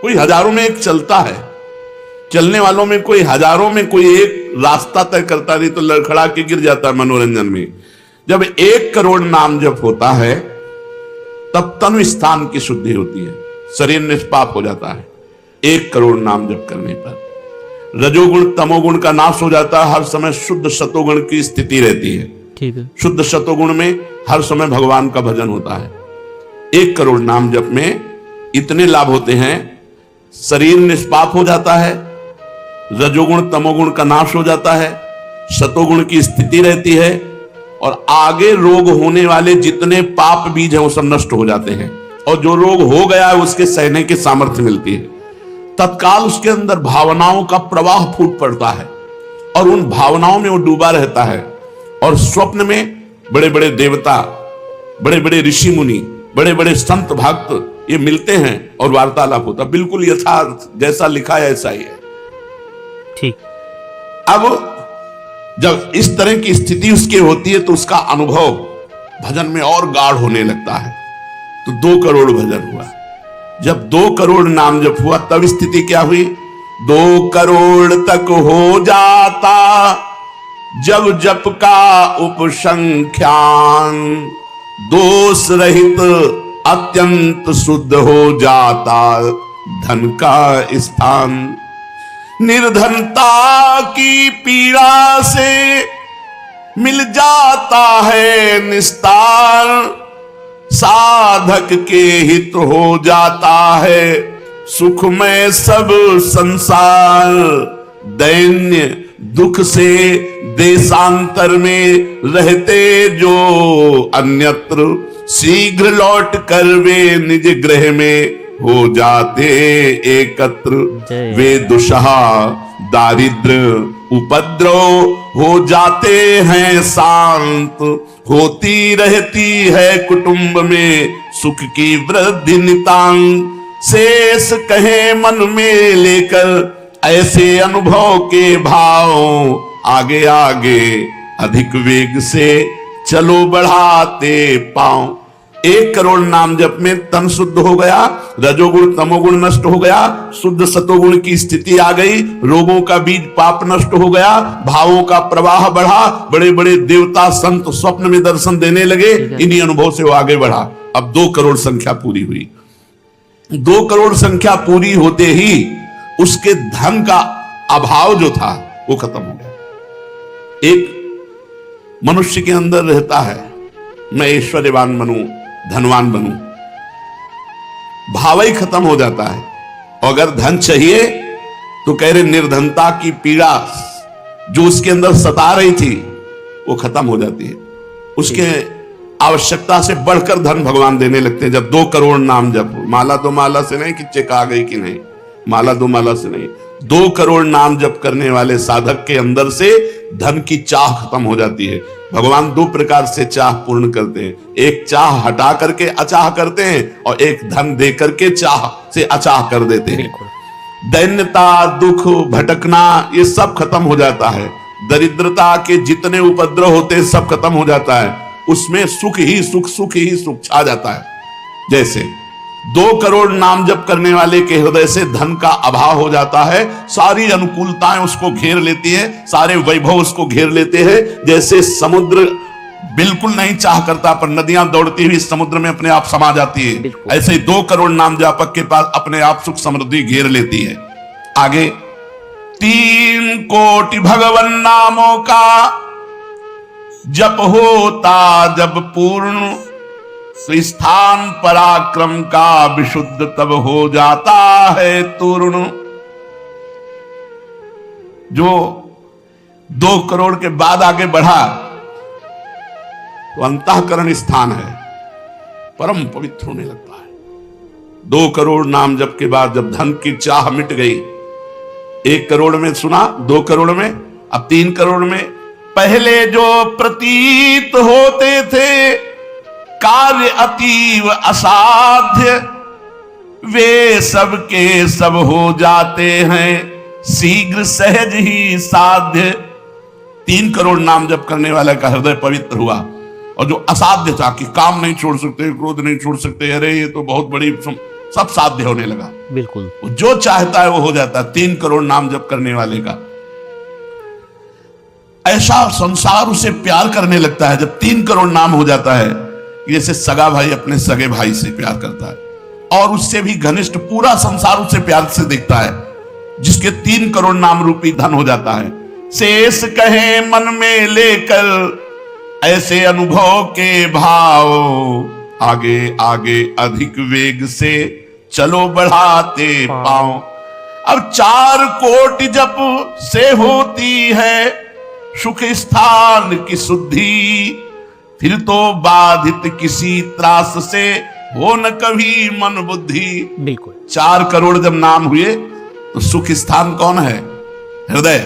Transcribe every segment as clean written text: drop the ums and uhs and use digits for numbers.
कोई हजारों में एक चलता है, चलने वालों में कोई हजारों में कोई एक रास्ता तय करता, नहीं तो लड़खड़ा के गिर जाता है मनोरंजन में। जब 1 करोड़ नाम जप होता है तब तनु स्थान की शुद्धि होती है, शरीर निष्पाप हो जाता है 1 करोड़ नाम जप करने पर। रजोगुण तमोगुण का नाश हो जाता है, हर समय शुद्ध सतोगुण की स्थिति रहती है। ठीक है। शुद्ध सतोगुण में हर समय भगवान का भजन होता है। 1 करोड़ नाम जप में इतने लाभ होते हैं, शरीर निष्पाप हो जाता है, रजोगुण तमोगुण का नाश हो जाता है, सतोगुण की स्थिति रहती है, और आगे रोग होने वाले जितने पाप बीज हैं वो सब नष्ट हो जाते हैं, और जो रोग हो गया है उसके सहने की सामर्थ्य मिलती है। तत्काल उसके अंदर भावनाओं का प्रवाह फूट पड़ता है और उन भावनाओं में वो डूबा रहता है, और स्वप्न में बड़े बड़े देवता, बड़े बड़े ऋषि मुनि, बड़े बड़े संत भक्त ये मिलते हैं और वार्तालाप होता, बिल्कुल यथार्थ जैसा लिखा है ऐसा ही है। ठीक। अब जब इस तरह की स्थिति उसकी होती है तो उसका अनुभव भजन में और गाढ़ होने लगता है। तो 2 करोड़ भजन हुआ। जब 2 करोड़ नाम जप हुआ तब स्थिति क्या हुई? 2 करोड़ तक हो जाता जब जप का उपसंख्यान, दोष रहित अत्यंत शुद्ध हो जाता धन का स्थान। निर्धनता की पीड़ा से मिल जाता है निस्तार, साधक के हित हो जाता है सुखमय सब संसार। दैन्य दुख से देशांतर में रहते जो अन्यत्र, शीघ्र लौट कर वे निज गृह में हो जाते एकत्र। वे दुषहा दारिद्र उपद्रव हो जाते हैं शांत, होती रहती है कुटुंब में सुख की वृद्धि नितांत। शेष कहे मन में लेकर ऐसे अनुभव के भाव, आगे आगे अधिक वेग से चलो बढ़ाते पांव। 1 करोड़ नाम जप में तन शुद्ध हो गया, रजोगुण तमोगुण नष्ट हो गया, शुद्ध सतोगुण की स्थिति आ गई, रोगों का बीज पाप नष्ट हो गया, भावों का प्रवाह बढ़ा, बड़े बड़े देवता संत स्वप्न में दर्शन देने लगे। इन्हीं अनुभव से वो आगे बढ़ा। अब 2 करोड़ संख्या पूरी हुई। 2 करोड़ संख्या पूरी होते ही उसके धन का अभाव जो था वो खत्म हो गया। एक मनुष्य के अंदर रहता है, मैं ऐश्वर्यवान बनूं, धनवान बनूं, भाव ही खत्म हो जाता है। अगर धन चाहिए तो कह रहे निर्धनता की पीड़ा जो उसके अंदर सता रही थी वो खत्म हो जाती है। उसके आवश्यकता से बढ़कर धन भगवान देने लगते हैं। जब 2 करोड़ नाम जप, माला 2 माला से नहीं कि चेक आ गई कि नहीं, माला 2 माला से नहीं, 2 करोड़ नाम जप करने वाले साधक के अंदर से धन की चाह खत्म हो जाती है। भगवान 2 प्रकार से चाह पूर्ण करते हैं, एक चाह हटा करके अचाह करते हैं और एक धन दे करके चाह से अचाह कर देते हैं। दैन्यता, दुख, भटकना ये सब खत्म हो जाता है। दरिद्रता के जितने उपद्रव होते हैं सब खत्म हो जाता है। उसमें सुख ही सुख, सुख ही सुख छा जाता है। जैसे 2 करोड़ नाम जप करने वाले के हृदय से धन का अभाव हो जाता है, सारी अनुकूलताएं उसको घेर लेती है, सारे वैभव उसको घेर लेते हैं। जैसे समुद्र बिल्कुल नहीं चाह करता पर नदियां दौड़ती हुई समुद्र में अपने आप समा जाती है, ऐसे ही 2 करोड़ नाम जापक के पास अपने आप सुख समृद्धि घेर लेती है। आगे 3 कोटि भगवन नामों का जप होता जब पूर्ण, तो स्थान पराक्रम का विशुद्ध तब हो जाता है तूर्ण। जो 2 करोड़ के बाद आगे बढ़ा तो अंतःकरण स्थान है, परम पवित्र होने लगता है। 2 करोड़ नाम जप के बाद जब धन की चाह मिट गई, 1 करोड़ में सुना, 2 करोड़ में, अब 3 करोड़ में, पहले जो प्रतीत होते थे कार्य अतीव असाध्य, वे सब के सब हो जाते हैं शीघ्र सहज ही साध्य। 3 करोड़ नाम जप करने वाले का हृदय पवित्र हुआ, और जो असाध्य था कि काम नहीं छोड़ सकते, क्रोध नहीं छोड़ सकते, अरे ये तो बहुत बड़ी सब साध्य होने लगा। बिल्कुल। वो जो चाहता है वो हो जाता है। 3 करोड़ नाम जप करने वाले का ऐसा संसार उसे प्यार करने लगता है जब 3 करोड़ नाम हो जाता है, जैसे सगा भाई अपने सगे भाई से प्यार करता है और उससे भी घनिष्ठ पूरा संसार उसे प्यार से देखता है, जिसके 3 करोड़ नाम रूपी धन हो जाता है। शेष कहे मन में लेकर ऐसे अनुभव के भाव, आगे आगे अधिक वेग से चलो बढ़ाते पाओ। अब 4 कोटि जप से होती है सुख स्थान की शुद्धि, फिर तो बाधित किसी त्रास से हो न कभी मन बुद्धि। बिल्कुल। 4 करोड़ जब नाम हुए तो सुख स्थान कौन है? हृदय।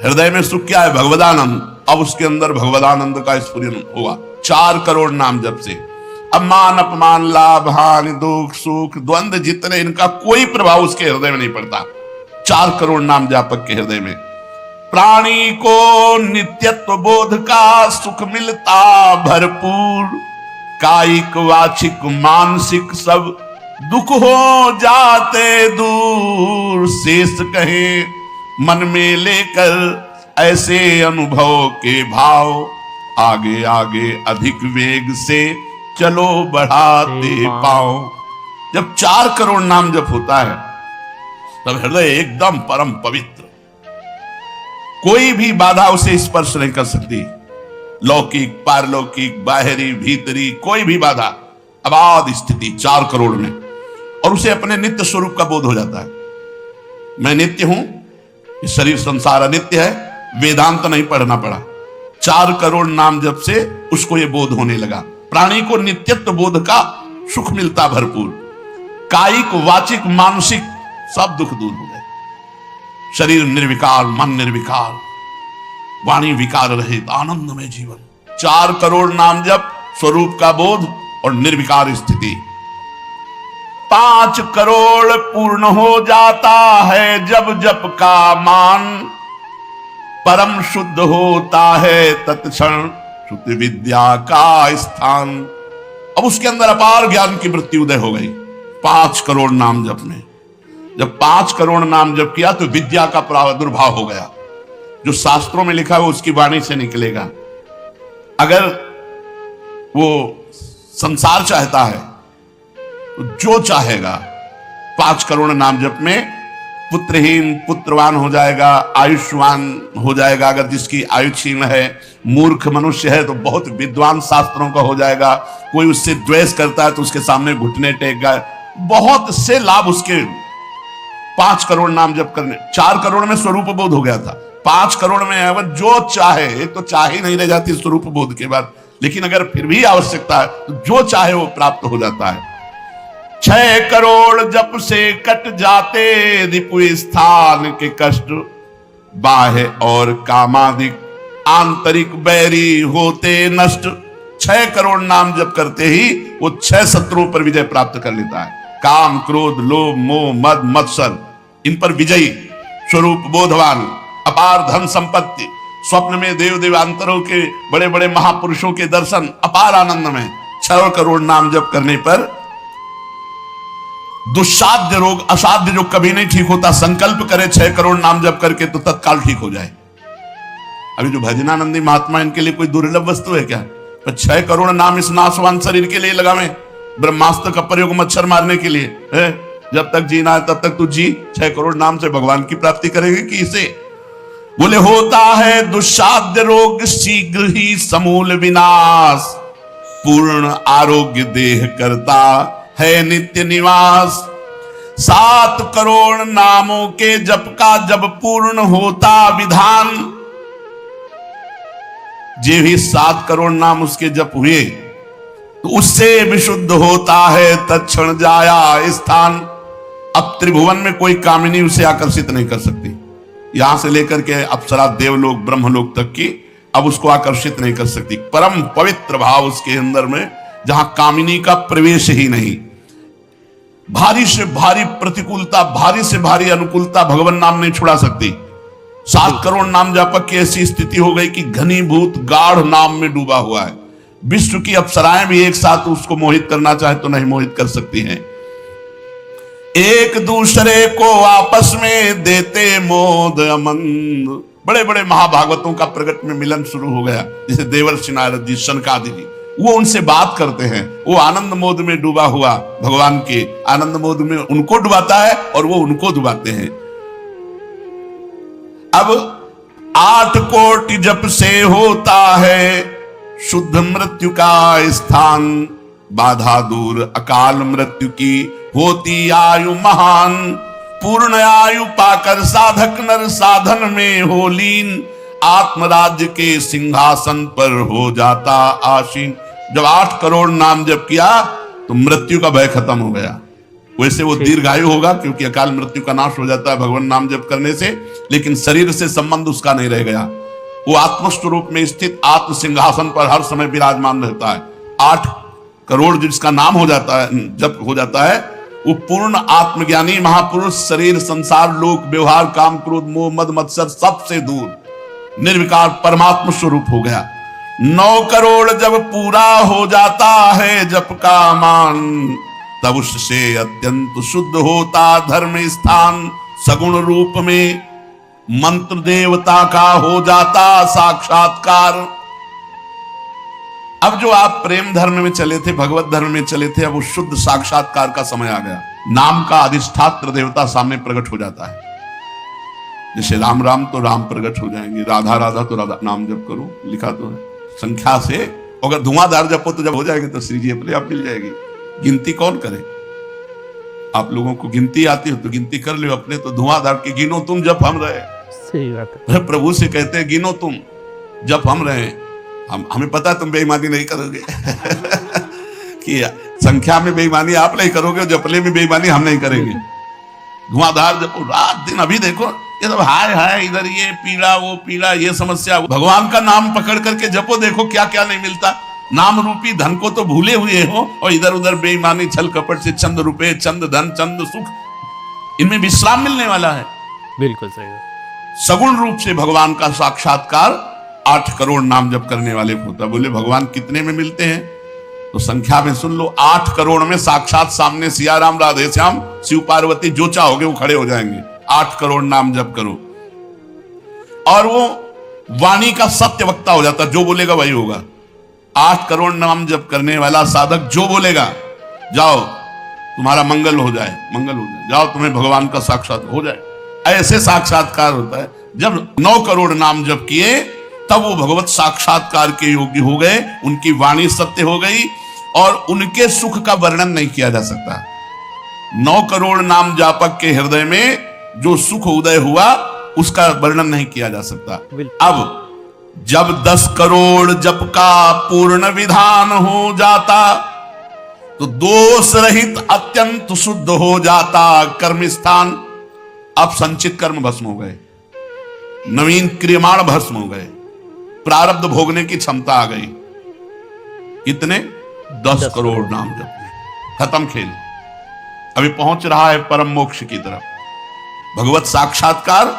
हृदय में सुख क्या है? भगवदानंद। अब उसके अंदर भगवदानंद का स्फुरन हुआ 4 करोड़ नाम जब से। अब मान अपमान लाभ हानि दुख सुख द्वंद्व जितने, इनका कोई प्रभाव उसके हृदय में नहीं पड़ता 4 करोड़ नाम जापक के हृदय में। प्राणी को नित्यत्व बोध का सुख मिलता भरपूर, कायिक वाचिक मानसिक सब दुख हो जाते दूर। शेष कहे मन में लेकर ऐसे अनुभव के भाव, आगे आगे अधिक वेग से चलो बढ़ाते पाओ। जब 4 करोड़ नाम जप होता है तब हृदय एकदम परम पवित्र, कोई भी बाधा उसे स्पर्श नहीं कर सकती। लौकिक पारलौकिक बाहरी भीतरी कोई भी बाधा, अबाध स्थिति 4 करोड़ में, और उसे अपने नित्य स्वरूप का बोध हो जाता है। मैं नित्य हूं, इस शरीर संसार अनित्य है, वेदांत नहीं पढ़ना पड़ा। 4 करोड़ नाम जप से उसको यह बोध होने लगा। प्राणी को नित्यत्व बोध का सुख मिलता भरपूर, कायिक वाचिक मानसिक सब दुख दूर हो गए। शरीर निर्विकार, मन निर्विकार, वाणी विकार रहित आनंद में जीवन। 4 करोड़ नाम जप, स्वरूप का बोध और निर्विकार स्थिति। 5 करोड़ पूर्ण हो जाता है जब जप का मान, परम शुद्ध होता है तत्क्षण शुद्ध विद्या का स्थान। अब उसके अंदर अपार ज्ञान की वृत्ति उदय हो गई 5 करोड़ नाम जप में। जब 5 करोड़ नाम जप किया तो विद्या का प्रादुर्भाव हो गया। जो शास्त्रों में लिखा है वो उसकी वाणी से निकलेगा। अगर वो संसार चाहता है तो जो चाहेगा 5 करोड़ नाम जप में पुत्रहीन पुत्रवान हो जाएगा, आयुष्मान हो जाएगा। अगर जिसकी आयु क्षीण है, मूर्ख मनुष्य है तो बहुत विद्वान शास्त्रों का हो जाएगा। कोई उससे द्वेष करता है तो उसके सामने घुटने टेक गए। बहुत से लाभ उसके 5 करोड़ नाम जप करने। 4 करोड़ में स्वरूप बोध हो गया था, 5 करोड़ में अगर जो चाहे, एक तो चाह ही नहीं रह जाती स्वरूप बोध के बाद, लेकिन अगर फिर भी आवश्यकता है तो जो चाहे वो प्राप्त हो जाता है। 6 करोड़ जप से कट जाते रिपु स्थान के कष्ट, बाह्य और कामादिक आंतरिक बैरी होते नष्ट। 6 करोड़ नाम जप करते ही वो 6 शत्रुओं पर विजय प्राप्त कर लेता है। काम क्रोध लोभ मोह मद मत्सर, इन पर विजयी, स्वरूप बोधवान, अपार धन संपत्ति, स्वप्न में देव देवांतरों के बड़े बड़े महापुरुषों के दर्शन, अपार आनंद में। 6 करोड़ नाम जप करने पर दुस्साध्य रोग असाध्य जो कभी नहीं ठीक होता, संकल्प करे 6 करोड़ नाम जप करके तो तत्काल ठीक हो जाए। अभी जो भजनानंदी महात्मा, इनके लिए कोई दुर्लभ वस्तु है क्या? पर 6 करोड़ नाम इस नाशवान शरीर के लिए लगावे, ब्रह्मास्त्र का प्रयोग मच्छर मारने के लिए है। जब तक जीना है तब तक तू जी, 6 करोड़ नाम से भगवान की प्राप्ति करेंगे कि इसे? बोले होता है दुस्साध्य रोग शीघ्र ही समूल विनाश, पूर्ण आरोग्य देह करता है नित्य निवास। 7 करोड़ नामों के जप का जब पूर्ण होता विधान, जे भी 7 करोड़ नाम उसके जप हुए तो उससे विशुद्ध होता है तत्क्षण जाया स्थान। अब त्रिभुवन में कोई कामिनी उसे आकर्षित नहीं कर सकती, यहां से लेकर के अप्सरा देवलोक ब्रह्मलोक तक की अब उसको आकर्षित नहीं कर सकती। परम पवित्र भाव उसके अंदर में, जहां कामिनी का प्रवेश ही नहीं। भारी से भारी प्रतिकूलता, भारी से भारी अनुकूलता भगवान नाम नहीं छुड़ा सकती। 7 करोड़ नाम जापक की ऐसी स्थिति हो गई कि घनीभूत गाढ़ नाम में डूबा हुआ है। विश्व की अप्सराएं भी एक साथ उसको मोहित करना चाहे तो नहीं मोहित कर सकती हैं। एक दूसरे को आपस में देते मोद अमंद। बड़े बड़े महाभागवतों का प्रगट में मिलन शुरू हो गया, जैसे देवर्षि नारद जी, शनकादि जी, वो उनसे बात करते हैं। वो आनंद मोद में डूबा हुआ भगवान के आनंद मोद में उनको डुबाता है और वो उनको डुबाते हैं। अब 8 कोटि जप से होता है शुद्ध मृत्यु का स्थान, बाधा दूर अकाल मृत्यु की होती आयु महान। पूर्ण आयु पाकर साधक नर साधन में हो लीन, आत्मराज्य के सिंहासन पर हो जाता आसीन। जब 8 करोड़ नाम जप किया तो मृत्यु का भय खत्म हो गया। वैसे वो दीर्घायु होगा क्योंकि अकाल मृत्यु का नाश हो जाता है भगवान नाम जप करने से, लेकिन शरीर से संबंध उसका नहीं रह गया। वो आत्मस्वरूप में स्थित आत्म सिंहासन पर हर समय विराजमान रहता है। 8 करोड़ जिसका नाम हो जाता है, जप हो जाता है, वो पूर्ण आत्मज्ञानी महापुरुष, शरीर संसार लोक व्यवहार काम क्रोध मोह मद मत्सर सबसे दूर निर्विकार परमात्मा स्वरूप हो गया। 9 करोड़ जब पूरा हो जाता है जप का मान, तब उससे अत्यंत शुद्ध होता धर्म स्थान। सगुण रूप में मंत्र देवता का हो जाता साक्षात्कार। अब जो आप प्रेम धर्म में चले थे, भगवत धर्म में चले थे, अब वो शुद्ध साक्षात्कार का समय आ गया। नाम का अधिष्ठात्र देवता सामने प्रकट हो जाता है। जैसे राम राम तो राम प्रकट हो जाएंगे, राधा राधा तो राधा। नाम जप करो, लिखा तो है संख्या से। अगर धुआंधार जपो तो जब हो जाएगी तो श्री जी अपने आप मिल जाएगी। गिनती कौन करे? आप लोगों को गिनती आती हो तो गिनती कर लो अपने, तो धुआंधार की गिनो तुम जब हम रहे। सही बात है। प्रभु से कहते हैं गिनो तुम जब हम रहे। हमें पता है तुम बेईमानी नहीं करोगे कि संख्या में बेईमानी आप नहीं करोगे, जपले में बेईमानी हम नहीं करेंगे। धुआंधार जपो रात दिन। अभी देखो ये सब हाय हाय, इधर ये पीड़ा वो पीड़ा, ये समस्या। भगवान का नाम पकड़ करके जपो, देखो क्या क्या नहीं मिलता। नाम रूपी धन को तो भूले हुए हो और इधर उधर बेईमानी छल कपट से चंद रुपए चंद धन चंद सुख, इनमें विश्राम मिलने वाला है। बिल्कुल सही। सगुण रूप से भगवान का साक्षात्कार 8 करोड़ नाम जप करने वाले को होता। बोले भगवान कितने में मिलते हैं? तो संख्या में सुन लो, 8 करोड़ में साक्षात सामने सिया राम राधे श्याम शिव पार्वती जो चाहोगे वो खड़े हो जाएंगे। 8 करोड़ नाम जप करो और वो वाणी का सत्य वक्ता हो जाता, जो बोलेगा वही होगा। 8 करोड़ नाम जप करने वाला साधक जो बोलेगा, जाओ तुम्हारा मंगल हो जाए, मंगल हो जाए, जाओ तुम्हें भगवान का साक्षात हो जाए। ऐसे साक्षात्कार होता है। जब 9 करोड़ नाम जप किए तब वो भगवत साक्षात्कार के योग्य हो गए, उनकी वाणी सत्य हो गई और उनके सुख का वर्णन नहीं किया जा सकता। 9 करोड़ नाम जापक के हृदय में जो सुख उदय हुआ उसका वर्णन नहीं किया जा सकता। अब जब 10 करोड़ जप का पूर्ण विधान हो जाता तो दोष रहित अत्यंत शुद्ध हो जाता कर्म स्थान। अब संचित कर्म भस्म हो गए, नवीन क्रियमाण भस्म हो गए, प्रारब्ध भोगने की क्षमता आ गई। कितने? 10 करोड़ नाम जप में खत्म खेल। अभी पहुंच रहा है परम मोक्ष की तरफ, भगवत साक्षात्कार।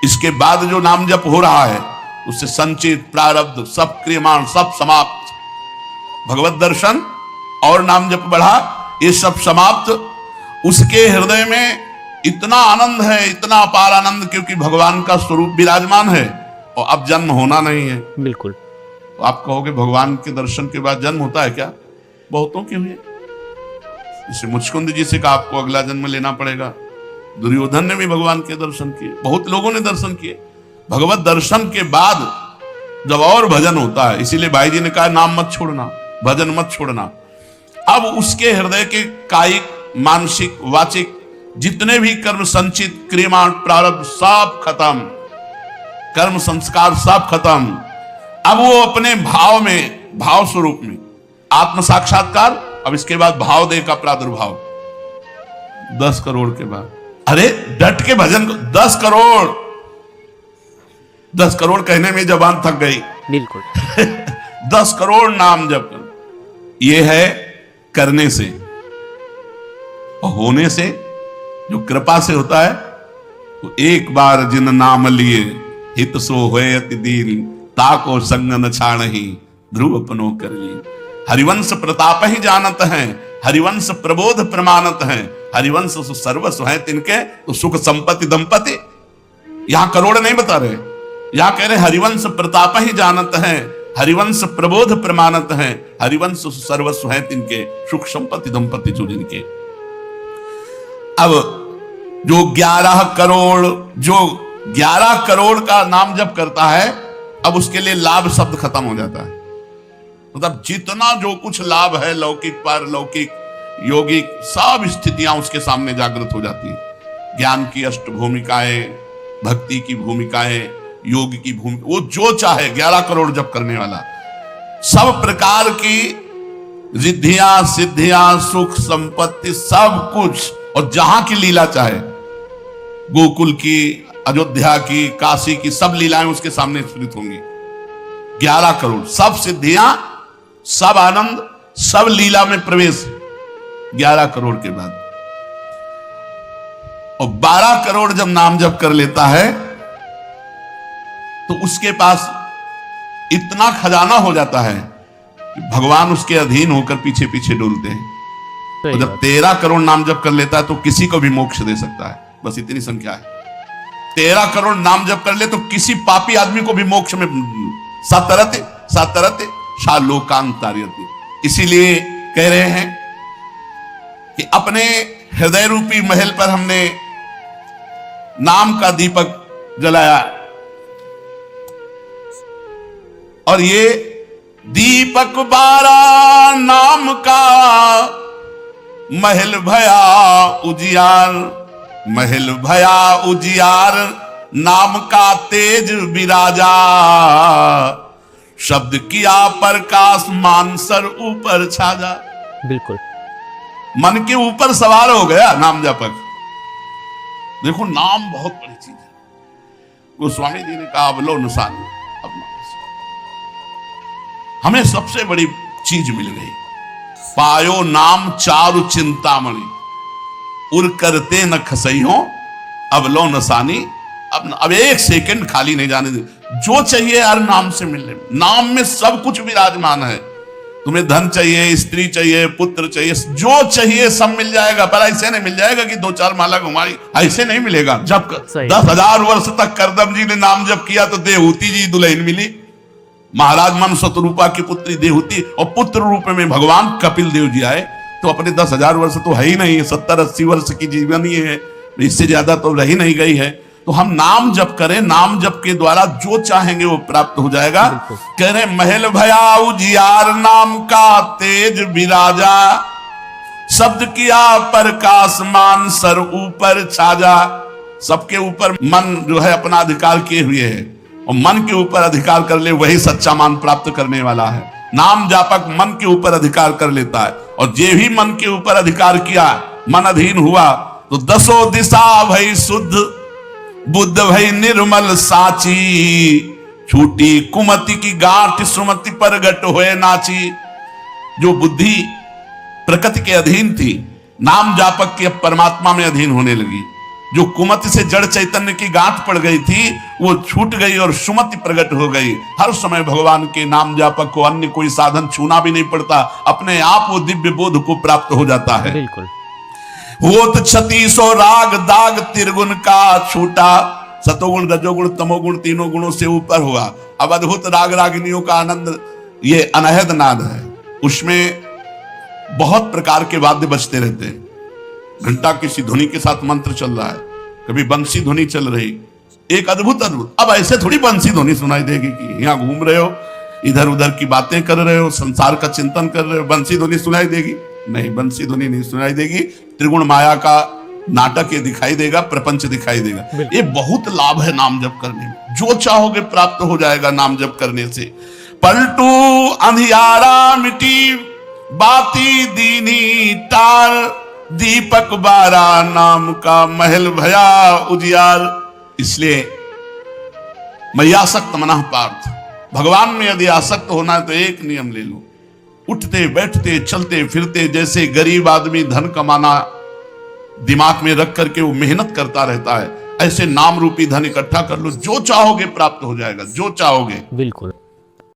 इसके बाद जो नाम जप हो रहा है उससे संचित प्रारब्ध सब क्रियमाण सब समाप्त। भगवत दर्शन और नाम जप बढ़ा, ये सब समाप्त। उसके हृदय में इतना आनंद है, इतना अपार आनंद, क्योंकि भगवान का स्वरूप विराजमान है और अब जन्म होना नहीं है। बिल्कुल। तो आप कहोगे भगवान के दर्शन के बाद जन्म होता है क्या? बहुतों के हुए। जैसे मुचकुंद जी से कहा आपको अगला जन्म लेना पड़ेगा। दुर्योधन ने भी भगवान के दर्शन किए, बहुत लोगों ने दर्शन किए। भगवत दर्शन के बाद जब और भजन होता है, इसीलिए भाई जी ने कहा नाम मत छोड़ना, भजन मत छोड़ना। अब उसके हृदय के कायिक मानसिक वाचिक जितने भी कर्म संचित क्रियमाण प्रारब्ध सब खत्म, कर्म संस्कार सब खत्म। अब वो अपने भाव में, भाव स्वरूप में आत्म साक्षात्कार। अब इसके बाद भाव देह का प्रादुर्भाव 10 करोड़ के बाद। अरे डट के भजन को 10 करोड़, 10 करोड़ कहने में जबान थक गई। बिल्कुल 10 करोड़ नाम जप कर, ये है करने से। और होने से, जो कृपा से होता है, तो एक बार जिन नाम लिए हित सो होए अति दीन, ताको संग न छाणहि ध्रुव अपनो कर ली। हरिवंश प्रताप ही जानत हैं, हरिवंश प्रबोध प्रमाणत हैं, हरिवंश सर्वस्व है तिनके, तो सुख संपत्ति दंपति। यहां करोड़ नहीं बता रहे, यहां कह रहे हरिवंश प्रताप ही जानत हैं, हरिवंश प्रबोध प्रमाणत हैं, हरिवंश सर्वस्व है तिनके, सुख संपत्ति दंपति जो जिनके। अब जो 11 करोड़, जो 11 करोड़ का नाम जप करता है, अब उसके लिए लाभ शब्द खत्म हो जाता है। मतलब जितना जो कुछ लाभ है, लौकिक पारलौकिक योगिक, सब स्थितियां उसके सामने जागृत हो जाती है। ज्ञान की अष्ट भूमिकाएं, भक्ति की भूमिकाएं, योग की भूमिका, वो जो चाहे 11 करोड़ जप करने वाला, सब प्रकार की रिद्धियां सिद्धियां सुख संपत्ति सब कुछ, और जहां की लीला चाहे, गोकुल की, अयोध्या की, काशी की, सब लीलाएं उसके सामने स्फुरित होंगी। 11 करोड़ सब सिद्धियां, सब आनंद, सब लीला में प्रवेश 11 करोड़ के बाद। और 12 करोड़ जब नाम जप कर लेता है तो उसके पास इतना खजाना हो जाता है कि भगवान उसके अधीन होकर पीछे पीछे डोलते हैं। सही और जब बात। 13 करोड़ नाम जप कर लेता है तो किसी को भी मोक्ष दे सकता है। बस इतनी संख्या है। 13 करोड़ नाम जप कर ले तो किसी पापी आदमी को भी मोक्ष में सातरते सातरते शालोकांतार्यते। इसीलिए कह रहे हैं कि अपने हृदय रूपी महल पर हमने नाम का दीपक जलाया, और ये दीपक 12 नाम का महल भया उजियार, महल भया उजियार, नाम का तेज विराजा, शब्द किया प्रकाश मानसर ऊपर छाजा। बिल्कुल मन के ऊपर सवार हो गया नाम जपक। देखो नाम बहुत बड़ी चीज है। गोस्वामी जी ने कहा अवलो निशान, हमें सबसे बड़ी चीज मिल गई। पायो नाम चारु चिंतामणि, उर करते न खसई हो अवलो नसानी। अब एक सेकंड खाली नहीं जाने दे। जो चाहिए हर नाम से मिलने, नाम में सब कुछ विराजमान है। तुम्हें धन चाहिए, स्त्री चाहिए, पुत्र चाहिए, जो चाहिए सब मिल जाएगा। पर ऐसे नहीं मिल जाएगा कि 2-4 माला घुमाई, ऐसे नहीं मिलेगा। जब 10,000 वर्ष तक करदम जी ने नाम जप किया तो देहूति जी दुल्हन मिली, महाराज मन शतरूपा की पुत्री देहूति, और पुत्र रूप में भगवान कपिल देव जी आए। तो अपने 10,000 वर्ष तो है ही नहीं, 70-80 वर्ष की जीवन ही है, इससे ज्यादा तो रही नहीं गई है। तो हम नाम जप करें, नाम जप के द्वारा जो चाहेंगे वो प्राप्त हो जाएगा। कह रहे महल भया उजियार, नाम का तेज विराजा, शब्द किया प्रकाश मान सर ऊपर छाजा। सबके ऊपर मन जो है अपना अधिकार किए हुए है, और मन के ऊपर अधिकार कर ले वही सच्चा मान प्राप्त करने वाला है। नाम जापक मन के ऊपर अधिकार कर लेता है, और जे भी मन के ऊपर अधिकार किया, मन अधीन हुआ, तो 10 दिशा भई शुद्ध, बुद्ध भई निर्मल साची, छूटी कुमति की गांठ सुमति प्रगट होए नाची। जो बुद्धि प्रकृति के अधीन थी, नाम जापक के अब परमात्मा में अधीन होने लगी। जो कुमति से जड़ चैतन्य की गांठ पड़ गई थी वो छूट गई और सुमति प्रकट हो गई। हर समय भगवान के नाम जापक को अन्य कोई साधन छूना भी नहीं पड़ता, अपने आप वो दिव्य बोध को प्राप्त हो जाता है। बिल्कुल होत 3600 राग दाग त्रिगुण का छूटा, सतोगुण रजोगुण तमोगुण तीनों गुणों से ऊपर हुआ। अब अद्भुत राग रागिनियों का आनंद ये अनहद नाद है। उसमें बहुत प्रकार के वाद्य बजते रहते हैं। घंटा किसी ध्वनि के साथ मंत्र चल रहा है, कभी बंसी ध्वनि चल रही, एक अद्भुत अद्भुत। अब ऐसे थोड़ी बंसी ध्वनि सुनाई देगी कि यहाँ घूम रहे हो, इधर उधर की बातें कर रहे हो, संसार का चिंतन कर रहे हो, बंसी ध्वनि सुनाई देगी? नहीं, बंसी ध्वनि नहीं सुनाई देगी। त्रिगुण माया का नाटक ये दिखाई देगा, प्रपंच दिखाई देगा। ये बहुत लाभ है नाम जप करने में। जो चाहोगे प्राप्त हो जाएगा नाम जप करने से। पलटू अंधियारा मिटी, बाती दीनी तार, दीपक 12 नाम का महल भया उजियार। इसलिए मैयासक्त मनः पार्थ, भगवान में यदि आसक्त होना है तो एक नियम ले लो, उठते बैठते चलते फिरते जैसे गरीब आदमी धन कमाना दिमाग में रख करके वो मेहनत करता रहता है, ऐसे नाम रूपी धन इकट्ठा कर लो। जो चाहोगे प्राप्त हो जाएगा, जो चाहोगे। बिल्कुल।